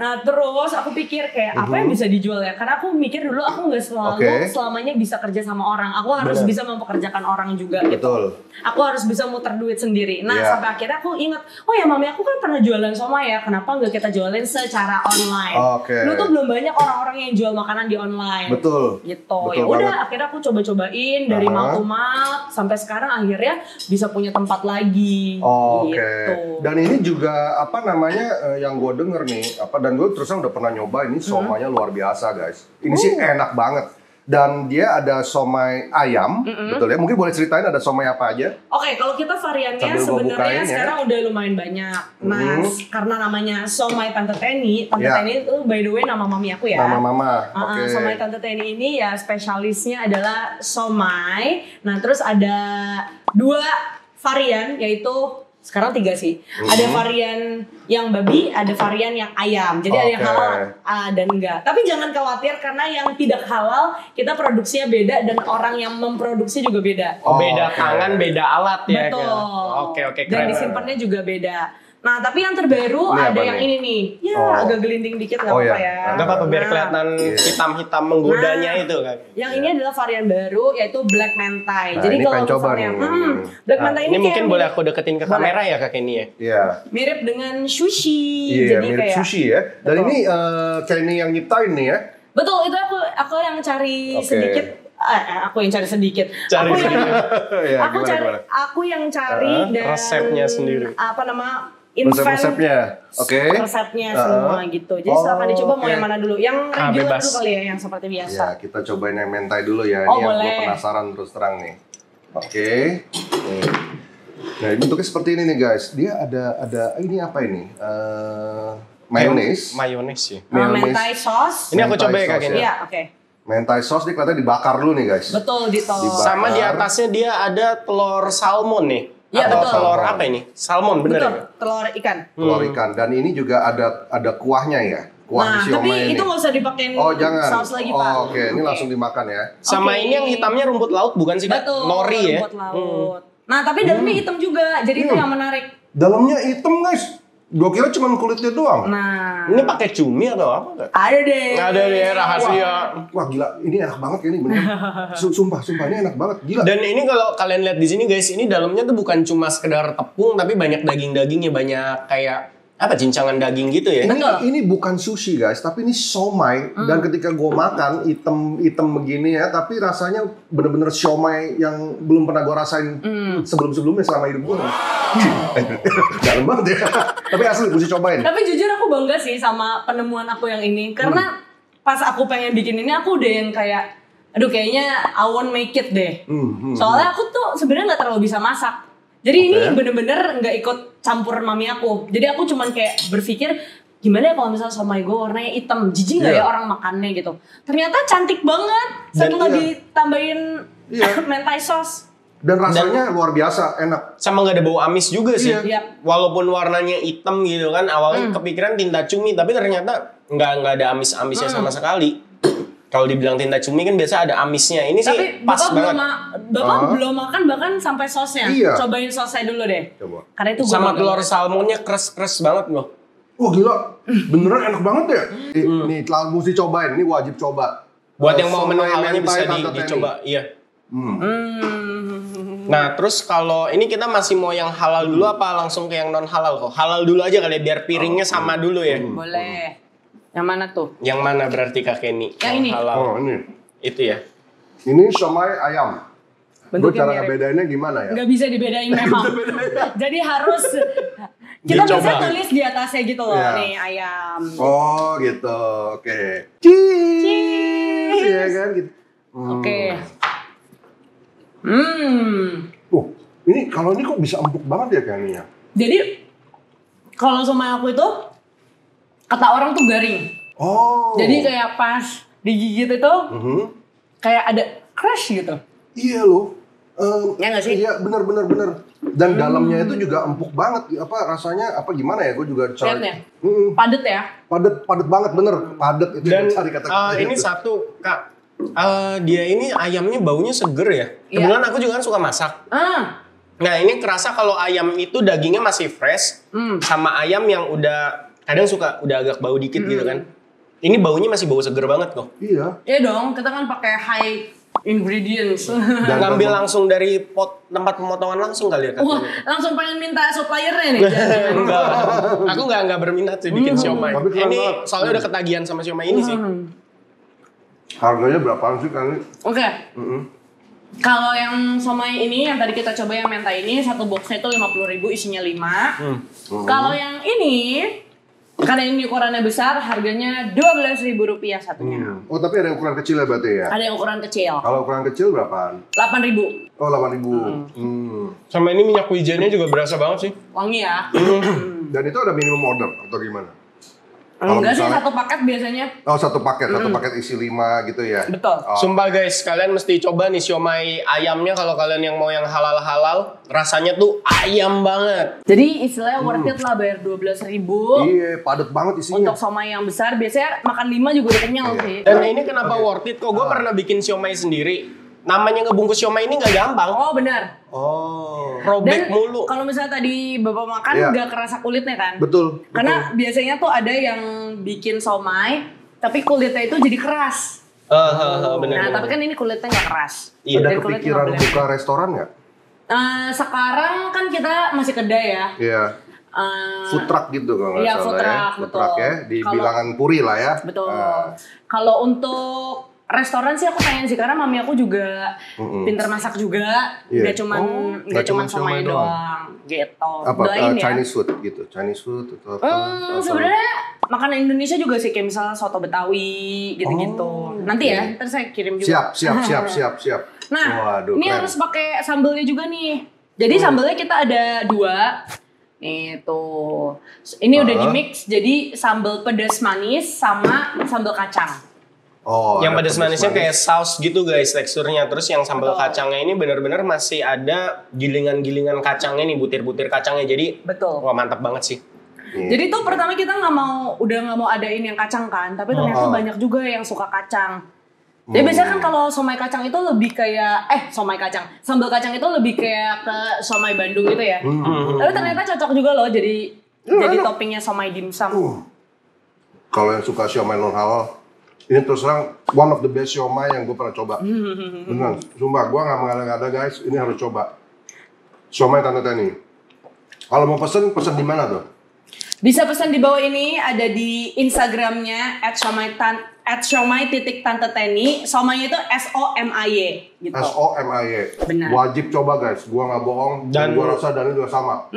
Nah terus aku pikir kayak apa yang bisa dijual ya? Karena aku mikir dulu aku nggak selamanya bisa kerja sama orang. Aku harus bisa mempekerjakan orang juga. Gitu. Aku harus bisa muter duit sendiri. Nah sampai akhirnya aku ingat, oh ya mami aku kan pernah jualan somai ya. Kenapa nggak kita jualin secara online? Dulu tuh belum banyak orang-orang yang jual makanan di online. Gitu. Ya udah akhirnya aku coba-cobain dari mouth to mouth sampai sekarang akhirnya bisa punya tempat lagi. Gitu. Dan ini juga apa namanya yang gue denger nih, dan gue terus udah pernah nyoba ini somanya luar biasa guys. Ini sih enak banget. Dan dia ada somai ayam, betul ya? Mungkin boleh ceritain ada somai apa aja? Kalau kita variannya sebenarnya sekarang udah lumayan banyak, Mas. Karena namanya Somai Tante Teni. Tante Teni itu by the way nama mami aku ya. Nama mama. Somai Tante Teni ini ya spesialisnya adalah somai. Nah terus ada 2 varian, yaitu sekarang 3 sih. Ada varian yang babi, ada varian yang ayam. Jadi ada yang halal dan enggak. Tapi jangan khawatir karena yang tidak halal kita produksinya beda dan orang yang memproduksi juga beda. Beda tangan, beda alat ya. Betul. Oke, keren. Dan disimpannya juga beda. Nah, tapi yang terbaru ada yang ini nih. Agak gelinding dikit nggak apa-apa ya. Nggak apa-apa biar kelihatan hitam-hitam menggodanya itu kan. Yang ini adalah varian baru yaitu Black Mentai. Jadi kalau misalnya Black Mentai ini mungkin boleh aku deketin ke kamera ya Kak Kenny ya? Iya. Mirip dengan sushi. Iya, mirip sushi ya. Dan ini Kenny yang nyiptain nih ya. Betul, itu aku yang cari sedikit. Aku yang cari sedikit. Aku yang cari dan resepnya sendiri. Resepnya, resepnya semua gitu. Jadi silakan dicoba mau yang mana dulu? Yang regular dulu kali ya, yang seperti biasa. Ya, kita cobain yang mentai dulu ya. Ini yang gue penasaran terus terang nih. Nah, ini bentuknya seperti ini nih guys. Dia ada ini apa ini? Mayones ya. Mentai sauce. Ini aku coba ya Kak Kenny. Iya, Mentai sauce nih kelihatan dibakar dulu nih guys. Betul, Dibakar. Sama di atasnya dia ada telur salmon nih. Iya, Atau betul. telur apa ini? Salmon bener Betul, ya? telur ikan. Telur ikan. Dan ini juga ada kuahnya ya. Kuah Nah, siomay tapi ini. itu nggak usah dipakein Oh jangan. saus lagi, Pak. Oh, oke, ini langsung dimakan ya. Sama Oke. ini yang hitamnya rumput laut bukan sih Kak? Betul, Nori ya? rumput laut. Nah, tapi dalamnya hitam juga, jadi itu yang menarik. Dalamnya hitam guys. Gua kira cuma kulitnya doang. Nah, Ini pakai cumi atau apa Kak? ada deh. Ada deh rahasia. Wah gila, ini enak banget ya ini bener. Sumpah ini enak banget, gila. Dan ini kalau kalian lihat di sini guys, ini dalamnya tuh bukan cuma sekedar tepung tapi banyak daging-dagingnya, banyak kayak apa cincangan daging gitu ya. Ini bukan sushi guys, tapi ini siomay. Dan ketika gue makan hitam begini ya, tapi rasanya bener-bener siomay yang belum pernah gue rasain sebelum-sebelumnya selama hidup gue. Dalam banget ya. Tapi asli mesti cobain. Tapi jujur aku bangga sih sama penemuan aku yang ini. Karena pas aku pengen bikin ini, aku udah yang kayak, aduh kayaknya I won't make it deh. Soalnya aku tuh sebenarnya nggak terlalu bisa masak. Jadi ini bener-bener nggak ikut campur mami aku. Jadi aku cuman kayak berpikir, gimana ya kalau misalnya somai gue warnanya hitam, jijik nggak ya orang makannya gitu. Ternyata cantik banget setelah ditambahin mentai sauce. Dan rasanya luar biasa, enak. Sama nggak ada bau amis juga sih. Iya. Walaupun warnanya hitam gitu kan, awalnya kepikiran tinta cumi, tapi ternyata nggak ada amis-amisnya sama sekali. Kalau dibilang tinta cumi kan biasa ada amisnya. Ini Tapi sih pas Bapak banget. belum makan bahkan sampai sosnya. Iya. Cobain sosnya dulu deh. Coba. Karena itu gua Sama makan telur banget. salmonnya kres-kres banget loh. Wah gila, beneran enak banget ya. Nih, mesti cobain, ini wajib coba. Buat yang mau menu Somai halalnya bisa mentai Tante Teni. dicoba. Iya. Nah terus kalau ini kita masih mau yang halal dulu apa langsung ke yang non halal kok? Halal dulu aja kali ya, biar piringnya sama dulu ya. Boleh. Yang mana tuh? Yang mana berarti Kak Kenny? Yang ini. Halal. Oh ini. Itu ya. Ini siomay ayam. Gue Bentuknya cara mirip. ngebedainnya gimana ya? Nggak bisa dibedain memang. Jadi harus kita Dicoba. bisa tulis di atasnya gitu loh. Iya. Nih ayam. Oh gitu, oke. Cheese, ya kan gitu. Oke. Ini kalau ini kok bisa empuk banget ya kayaknya. Jadi kalau somai aku itu kata orang tuh garing. Oh. Jadi kayak pas digigit itu kayak ada crush gitu. Iya loh. Ya nggak sih? Iya bener. Dan dalamnya itu juga empuk banget. Apa rasanya? Apa gimana ya? Gue juga Lihatnya. Padet ya. Padet banget bener. Padet itu Dan yang tadi kata ini satu Kak. Dia ini ayamnya baunya seger ya. Kebetulan aku juga kan suka masak. Nah ini kerasa kalau ayam itu dagingnya masih fresh. Sama ayam yang udah kadang udah agak bau dikit gitu kan. Ini baunya masih bau seger banget kok. Iya. Iya dong, kita kan pakai high ingredients. Dan Ngambil langsung dari tempat pemotongan langsung kali ya Kak. Wah, langsung pengen minta suppliernya nih. Enggak. Aku enggak berminat sih bikin siomay. Tapi keren Ini banget. soalnya udah ketagihan sama siomay ini sih. Harganya berapaan sih kali? Oke. Kalau yang somai ini, yang tadi kita coba yang mentai ini, satu boxnya itu 50.000, isinya 5. Kalau yang ini, karena ini ukurannya besar, harganya Rp12.000 satunya. Oh tapi ada yang ukuran kecil ya berarti ya? Ada yang ukuran kecil, Kalau ukuran kecil berapaan? 8.000. Oh 8.000. Sama ini minyak wijennya juga berasa banget sih. Wangi ya. Dan itu ada minimum order atau gimana? Kalau Enggak sih, misalnya- satu paket biasanya. Oh satu paket isi 5 gitu ya? Betul. Oh. Sumpah guys, kalian mesti coba nih siomay ayamnya kalau kalian yang mau yang halal-halal. Rasanya tuh ayam banget. Jadi istilahnya worth it lah bayar 12.000 Iya, padat banget isinya. untuk somai yang besar. Biasanya makan 5 juga udah kenyang sih. Dan ini kenapa worth it? Kok gue pernah bikin siomay sendiri. Namanya ngebungkus siomay ini nggak gampang. Oh benar. Oh. Robek Dan mulu. kalau misalnya tadi Bapak makan Iya. nggak kerasa kulitnya kan? Betul. Karena biasanya tuh ada yang bikin somai tapi kulitnya itu jadi keras. Bener. Nah tapi kan ini kulitnya nggak keras. Iya. Ada Dan kulitnya kepikiran nggak boleh. buka restoran nggak? Sekarang kan kita masih kedai ya. Iya. Food truck gitu kalau nggak Iya, salah food ya. truck, Food betul. truck ya di Kalau- bilangan Puri lah ya. Betul. Kalau untuk restoran sih aku pengen sih karena mami aku juga pinter masak juga. Iya. Nggak cuman nggak cuman somai siomay doang. Gitu. Apa Doain ya. Chinese food gitu? Chinese food atau apa? Atau- Sebenarnya makanan Indonesia juga sih kayak misalnya soto Betawi gitu-gitu. Nanti ya, ntar saya kirim juga. Siap. Nah, Waduh, ini keren. harus pakai sambelnya juga nih. Jadi sambelnya kita ada 2. Itu. Ini udah di mix jadi sambal pedas manis sama sambal kacang. Oh, yang pedas manisnya kayak saus gitu guys teksturnya. Terus yang sambal kacangnya ini benar-benar masih ada gilingan-gilingan kacangnya nih, butir-butir kacangnya. Jadi wah mantap banget sih. Jadi tuh pertama kita udah nggak mau adain yang kacang kan, tapi ternyata banyak juga yang suka kacang. Jadi biasanya kan kalau somai kacang itu lebih kayak sambal kacang itu lebih kayak ke somai Bandung gitu ya. Tapi ternyata cocok juga loh jadi toppingnya somai dimsum. Kalau yang suka siomay non halal, ini terus terang one of the best siomay yang gue pernah coba. Beneran, sumpah gue nggak mengada-ngada guys, ini harus coba. Siomay Tante Teni. Kalau mau pesen di mana tuh? Bisa pesan di bawah ini, ada di Instagramnya @siomay_tante_teni. Somay itu SOMAY gitu. SOMAY. Benar. Wajib coba guys, gua nggak bohong. Dan gua rasa Dani juga sama.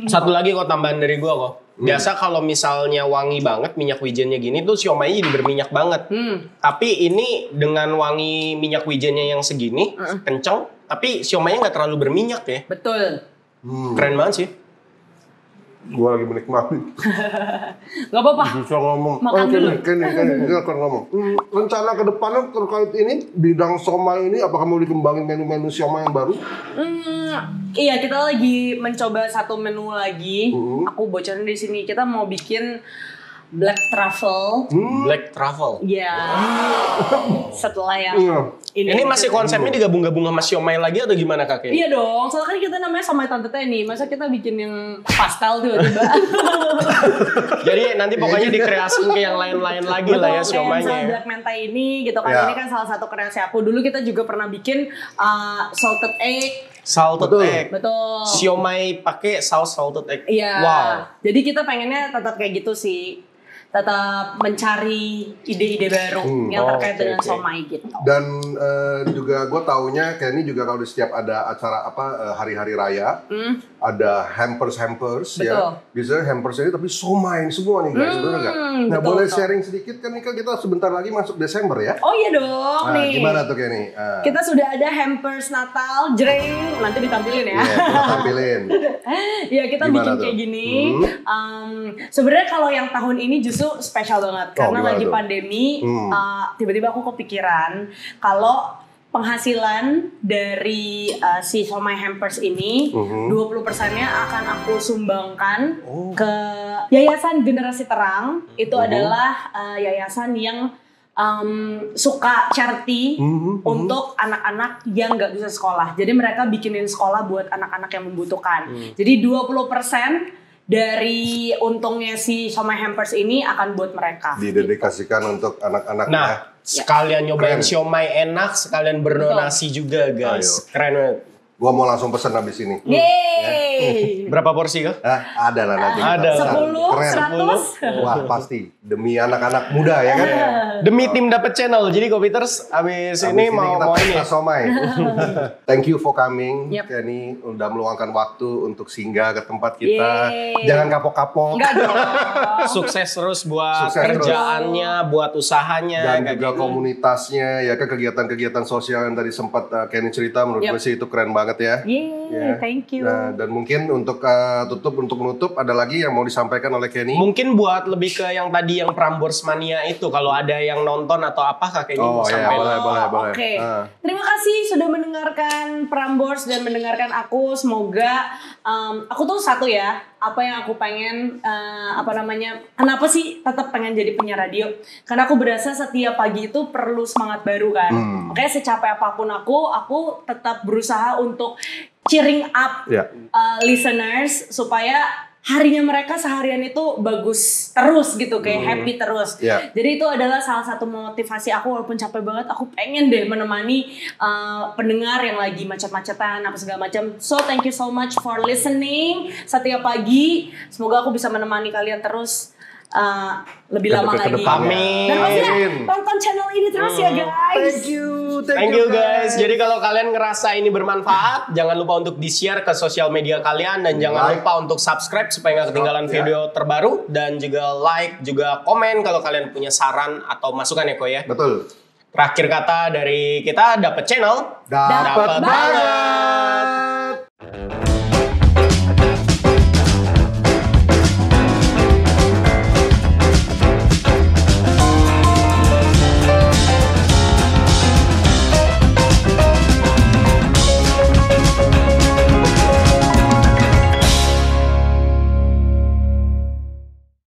Satu lagi kok tambahan dari gua kok. Biasa kalau misalnya wangi banget minyak wijennya gini tuh siomaynya jadi berminyak banget. Tapi ini dengan wangi minyak wijennya yang segini kenceng, tapi siomaynya nggak terlalu berminyak ya. Betul. Keren banget sih. Gua lagi menikmati. Gak apa-apa. Bisa ngomong. Makan dulu. Dia akan ngomong. Rencana ke depannya terkait ini bidang somai ini, apakah mau dikembangin menu-menu siomay yang baru? Iya, kita lagi mencoba satu menu lagi. Aku bocorin di sini. Kita mau bikin black truffle. Black truffle. Iya. Setelah yang ini masih konsepnya digabung-gabung sama siomay lagi atau gimana kakek? Iya dong, soalnya kan kita namanya Somay Tante Teni. Masa kita bikin yang pastel tiba-tiba? Jadi nanti pokoknya dikreasiin ke yang lain-lain lagi lah ya siomaynya. Black mentai ini gitu kan. Ini kan salah satu kreasi aku. Dulu kita juga pernah bikin salted egg. Salted egg. Betul. Siomay pakai saus salted egg. Iya. Wow. Jadi kita pengennya tetap kayak gitu sih. Tetap mencari ide-ide baru yang terkait dengan somai gitu. Dan juga gue taunya kayak ini juga kalau di setiap ada acara hari-hari raya, ada hampers ya. Biasanya hampers ini tapi somai semua nih guys, bener nggak? Nah boleh sharing sedikit kan Nika, kita sebentar lagi masuk Desember ya? Oh iya dong nih. Gimana tuh kayak nih? Kita sudah ada hampers Natal, jreng, nanti ditampilin ya. Iya, kita tampilin. Iya kita bikin kayak gini. Sebenarnya kalau yang tahun ini justru spesial banget karena lagi pandemi. Tiba-tiba aku kepikiran kalau penghasilan dari si somai hampers ini 20%-nya akan aku sumbangkan ke Yayasan Generasi Terang. Itu adalah yayasan yang suka charity untuk anak-anak yang nggak bisa sekolah. Jadi mereka bikinin sekolah buat anak-anak yang membutuhkan. Jadi 20% dari untungnya si somai hampers ini akan buat mereka. Didedikasikan untuk anak-anak. Nah, sekalian nyobain siomay enak, sekalian berdonasi juga guys. Keren banget. Gua mau langsung pesan habis ini. Yeay. Berapa porsi kah? Ada lah nanti. Ada. 10, 100. Wah pasti demi anak-anak muda ya kan. Demi tim dapet channel. Jadi Kopiters abis ini mau ini. Somai. Thank you for coming. Kenny udah meluangkan waktu untuk singgah ke tempat kita. Jangan kapok-kapok. Enggak dong. Sukses terus buat kerjaannya, buat usahanya. Dan juga komunitasnya, ya kan kegiatan-kegiatan sosial yang tadi sempat Kenny cerita, menurut gue sih itu keren banget ya. Thank you. Nah, dan mungkin untuk menutup ada lagi yang mau disampaikan oleh Kenny? Mungkin buat lebih ke yang tadi yang Prambors Mania itu, kalau ada yang nonton atau apa kakeknya mau sampaikan. Boleh. Oke. Terima kasih sudah mendengarkan Prambors dan mendengarkan aku. Semoga aku tuh satu ya, apa yang aku pengen kenapa sih tetap pengen jadi penyiar radio? Karena aku berasa setiap pagi itu perlu semangat baru kan. Makanya secapek apapun aku tetap berusaha untuk cheering up listeners supaya harinya mereka seharian itu bagus terus gitu, kayak happy terus. Jadi itu adalah salah satu motivasi aku, walaupun capek banget, aku pengen deh menemani pendengar yang lagi macet-macetan apa segala macam. So thank you so much for listening setiap pagi. Semoga aku bisa menemani kalian terus lebih lama lagi. Amin. Dan pastinya tonton channel ini terus ya guys. Thank you guys. Jadi kalau kalian ngerasa ini bermanfaat, jangan lupa untuk di-share ke sosial media kalian, dan jangan lupa untuk subscribe supaya nggak ketinggalan video terbaru, dan juga like, juga komen kalau kalian punya saran atau masukan ya Ko ya. Betul. Terakhir kata dari kita, dapet channel, dapet banget.